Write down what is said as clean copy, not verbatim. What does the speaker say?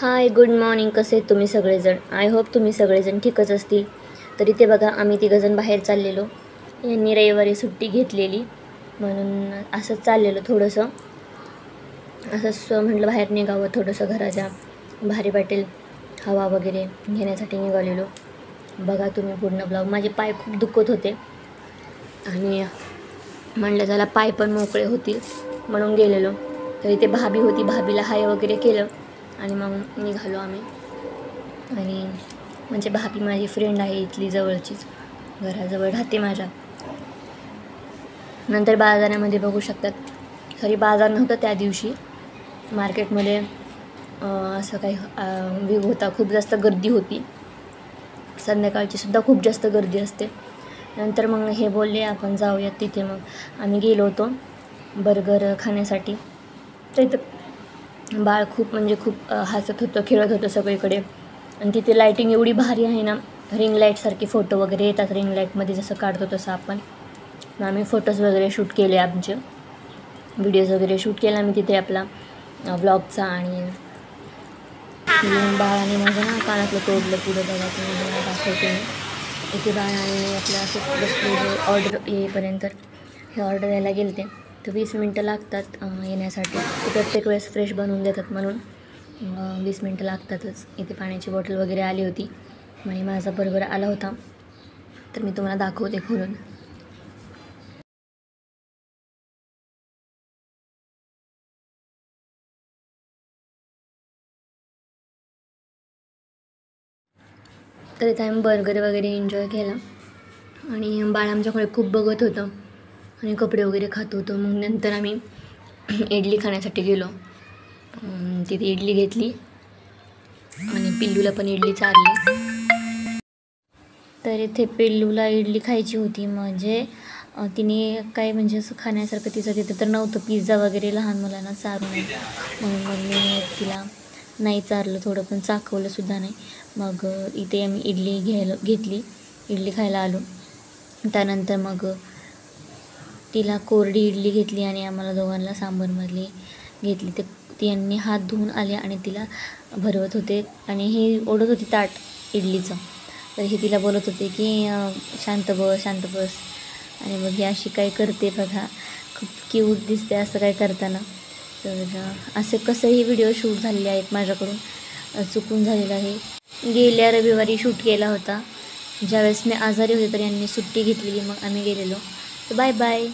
हाय, good morning. कसे आहेत तुम्ही सगळेजण? आय होप तुम्ही सगळेजण ठीकच असतील. तर इथे बघा, आम्ही तिघंजण बाहेर चाललेलो. यांनी रविवारी सुट्टी घेतलेली म्हणून असंच चाललेलो थोडंसं. असंच म्हटलं बाहेर निघावं, थोडंसं घराच्या भारी वाटेल हवा वगैरे घेण्यासाठी निघालेलो. बघा तुम्ही पूर्ण ब्लॉग. माझे पाय खूप दुखत होते आणि म्हणलं त्याला पाय पण मोकळे होतील म्हणून गेलेलो. तर इथे भाभी होती, भाभीला हाय वगैरे केलं आणि मग निघालो आम्ही. आणि म्हणजे भाभी माझी फ्रेंड आहे इथली, जवळचीच, घराजवळ राहते माझ्या. नंतर बाजारामध्ये बघू शकतात, बाजार नव्हता त्या दिवशी, मार्केटमध्ये असं काही व्ह्यू होता. खूप जास्त गर्दी होती, संध्याकाळचीसुद्धा खूप जास्त गर्दी असते. नंतर मग हे बोलले आपण जाऊयात तिथे. मग आम्ही गेलो होतो बर्गर खाण्यासाठी. तर इथं बाळ खूप हसत होतं, खेळत होतं सगळीकडे. आणि तिथे लाईटिंग एवढी भारी आहे ना, रिंग लाईटसारखे फोटो वगैरे येतात. रिंग लाईटमध्ये जसं काढतो तसं आपण. मग आम्ही फोटोज वगैरे शूट केले, आमचे व्हिडिओज वगैरे शूट केला आम्ही तिथे आपला व्लॉगचा. आणि बाळाने माझं ना कानातलं तोडलं. पुढं बघा तुम्ही, दाखवते मी. इथे बाळाने आपलं असं बसलेलं ऑर्डर येईपर्यंत. हे ऑर्डर द्यायला गेले ते तर 20 मिनटं लागतात येण्यासाठी. ते प्रत्येक वेळेस फ्रेश बनवून देतात म्हणून 20 मिनटं लागतातच. इथे पाण्याची बॉटल वगैरे आली होती आणि माझा बर्गर आला होता. तर मी तुम्हाला दाखवते खोलून. तर इथे आम्ही बर्गर वगैरे एन्जॉय केला आणि बाळ आमच्याकडे खूप बघत होतं आणि कपडे वगैरे खात होतं. मग नंतर आम्ही इडली खाण्यासाठी गेलो. तिथे इडली घेतली आणि पिल्लूला पण इडली चारली. तर इथे पिल्लूला इडली खायची होती, म्हणजे तिने काय म्हणजे असं खाण्यासारखं तिचं तिथं तर नव्हतं. पिझ्झा वगैरे लहान मुलांना चारू नये म्हणून मग मी तिला नाही चारलं, थोडं पण चाखवलंसुद्धा नाही. मग इथे आम्ही इडली घेतली, इडली खायला आलो. त्यानंतर मग तिला कोरडी इडली घेतली आणि आम्हाला दोघांना सांबरमधली घेतली. तर ती यांनी हात धुवून आले आणि तिला भरवत होते आणि ही ओढत होती ताट इडलीचं. तर हे तिला बोलत होते की शांत बस, शांत बस. आणि मग ही अशी काय करते बघा, खूप क्यूट दिसते असं काय करताना. तर असे कसंही व्हिडिओ शूट झालेले आहेत माझ्याकडून, चुकून झालेलं आहे. गेल्या रविवारी शूट केला होता, ज्यावेळेस मी आजारी होते तर यांनी सुट्टी घेतलेली. मग आम्ही गेलेलो. तर बाय बाय.